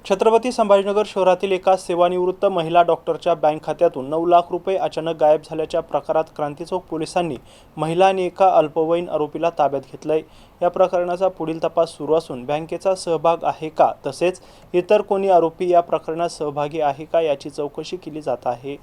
छत्रपती संभाजीनगर शहरातील एका सेवानिवृत्त महिला डॉक्टरच्या बँक खात्यातून 9 लाख रुपये अचानक गायब झाल्याच्या प्रकारात क्रांतीचौक पोलिसांनी महिला आणि एका अल्पवयीन आरोपीला ताब्यात घेतलंय। या प्रकरणाचा पुढील तपास सुरू असून बँकेचा सहभाग आहे का तसेच इतर कोणी आरोपी या प्रकरणात सहभागी आहे का याची चौकशी केली जात आहे।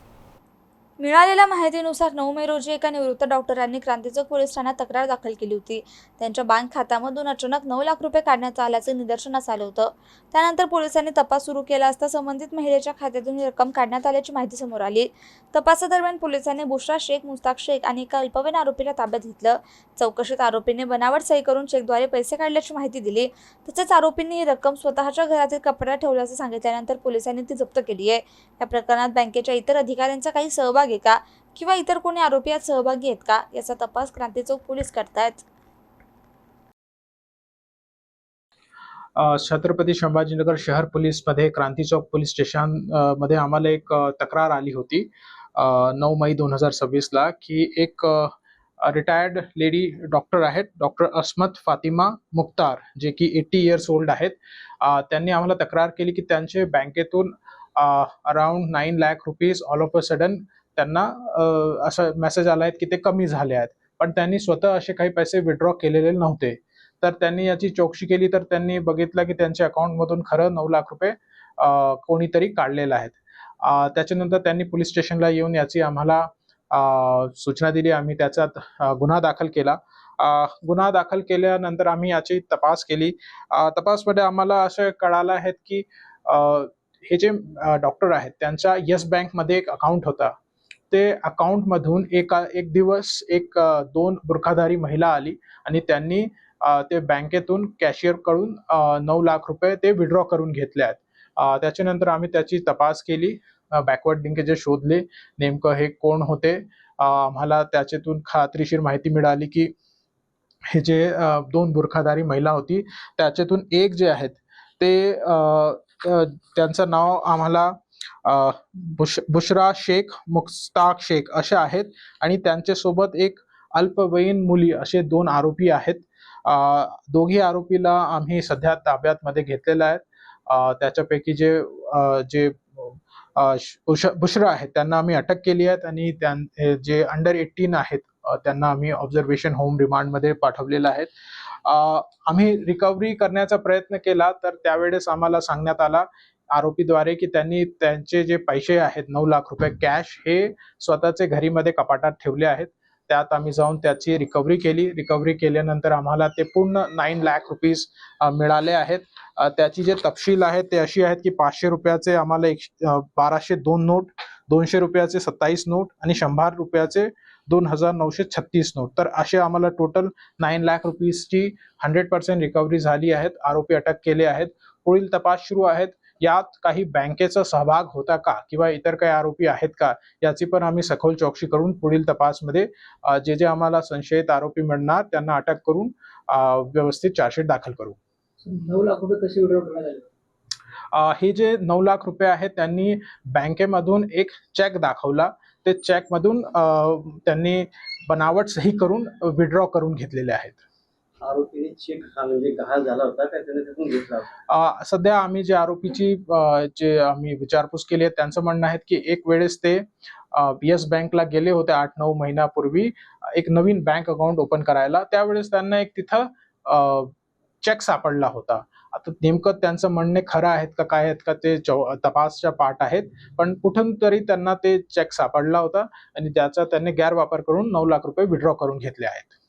मिळालेल्या माहितीनुसार 9 मे रोजी एका निवृत्त डॉक्टरांनी क्रांतीचौक पोलीस ठाण्यात तक्रार दाखल केली होती। त्यांच्या बँक खात्यामधून अचानक 9 लाख रुपये काढण्यात आल्याचे निदर्शनास आलं होतं। त्यानंतर पोलिसांनी तपास सुरू केला असता संबंधित महिलेच्या खात्यातून ही रक्कम काढण्यात आल्याची माहिती समोर आली। तपासादरम्यान पोलिसांनी बुशरा शेख, मुस्ताक शेख आणि एका अल्पवयीन आरोपीला ताब्यात घेतलं। चौकशीत आरोपीने बनावट सही करून चेकद्वारे पैसे काढल्याची माहिती दिली। तसेच आरोपींनी ही रक्कम स्वतःच्या घरातील कपाटात ठेवल्याचे सांगितल्यानंतर पोलिसांनी ती जप्त केली आहे। या प्रकरणात बँकेच्या इतर अधिकाऱ्यांचा काही सहभाग आहे का किंवा इतर कोणी आरोपी यात सहभागी आहेत का याचा तपास क्रांतीचौक पोलीस करतायत। छत्रपती संभाजीनगर शहर पोलीसमध्ये क्रांतीचौक पोलीस स्टेशन मध्ये आम्हाला एक तक्रार आली होती 9 मे 2026 ला की एक रिटायर्ड लेडी डॉक्टर आहेत, डॉक्टर अस्मत फातिमा मुख्तार, जे की 80 इयर्स ओल्ड आहेत। त्यांनी आम्हाला तक्रार केली की त्यांचे बँकेतून around 9 lakh rupees all of a sudden त्यांना असा मेसेज आला आहे की ते कमी झाले आहेत, पण त्यांनी स्वतः असे काही पैसे विड्रॉ केलेले नव्हते। तर त्यांनी याची चौकशी केली तर त्यांनी बघितलं की त्यांच्या अकाउंटमधून खरं 9 लाख रुपये कोणीतरी काढलेले आहेत। त्याच्यानंतर त्यांनी पोलीस स्टेशनला येऊन याची आम्हाला सूचना दिली। आम्ही त्याच्यात गुन्हा दाखल केला। गुन्हा दाखल केल्यानंतर आम्ही याची तपास केली। तपासमध्ये आम्हाला असं कळालं आहे की हे जे डॉक्टर आहेत त्यांचा येस बँकमध्ये एक अकाउंट होता। ते अकाउंट मधून एक दिवस दोन बुरखाधारी महिला आली आणि त्यांनी ते बँकेतून कॅशियर कडून 9 लाख रुपये ते विड्रॉ करून घेतले आहेत। त्याच्यानंतर आम्ही त्याची तपास केली, बॅकवर्ड लिंकेजेस शोधले, नेमकं हे कोण होते। आम्हाला त्याच्यातून खात्रीशीर माहिती मिळाली की हे जे दोन बुरखाधारी महिला होती त्याच्यातून एक जे आहेत ते त्यांचं नाव आम्हाला बुशरा शेख, मुस्ताक शेख असे आहेत आणि त्यांच्यासोबत एक अल्पवयीन मुली असे 2 आरोपी आहेत। दोघी आरोपीला आम्ही सध्या ताब्यात मध्ये घेतलेला आहे। त्याच्यापैकी जे बुशरा आहेत त्यांना आम्ही अटक केली आहे आणि जे अंडर 18 आहेत त्यांना आम्ही ऑब्झर्वेशन होम रिमांड मध्ये पाठवलेलं आहे। आम्ही रिकव्हरी करण्याचा प्रयत्न केला तर त्यावेळेस आम्हाला सांगण्यात आला आरोपीद्वारे की त्यांनी त्यांचे जे पैसे आहेत 9 लाख रुपये कॅश हे स्वतःचे घरीमध्ये कपाटात ठेवले आहेत। त्यात आम्ही जाऊन त्याची रिकव्हरी केली। रिकव्हरी केल्यानंतर आम्हाला ते पूर्ण 9 लाख रुपीज मिळाले आहेत। त्याची जे तपशील आहेत ते अशी आहेत की 500 रुपयाचे आम्हाला 1202 नोट, 200 रुपयाचे 27 नोट आणि 100 रुपयाचे 2936 नोट। तर असे आम्हाला टोटल 9 लाख रुपीजची 100% रिकव्हरी झाली आहेत। आरोपी अटक केले आहेत। पुढील तपास सुरू आहेत। यात काही बँकेचा सहभाग होता का किंवा इतर काही आरोपी आहेत का याची पण आम्ही सखोल चौकशी करून पुढील तपासमध्ये जे आम्हाला संशयित आरोपी मिळणार त्यांना अटक करून व्यवस्थित चार्जशीट दाखल करू। 9 लाख रुपये कसे विड्रॉ करण्यात आले? हे जे 9 लाख रुपये आहेत त्यांनी बँकेमधून एक चेक दाखवला, ते चेक मधून त्यांनी बनावट सही करून विड्रॉ करून घेतलेले आहेत। आरोपीने चेक म्हणजे गहाळ झाला होता का त्याने त्यातून घेतला होता? सध्या आम्ही जे आरोपीची जे आम्ही विचारपूस केली आहे त्यांचं म्हणणं आहे की एक वेळेस ते येस बँकला गेले होते 8-9 महिन्यापूर्वी एक नवीन बँक अकाउंट ओपन करायला। त्यावेळेस त्यांना एक तिथं चेक सापडला होता। आता नेमकं त्यांचं म्हणणे खरं आहेत का काय आहेत का ते तपासच्या पार्ट आहेत, पण कुठून तरी त्यांना ते चेक सापडला होता आणि त्याचा त्यांनी गैरवापर करून 9 लाख रुपये विड्रॉ करून घेतले आहेत।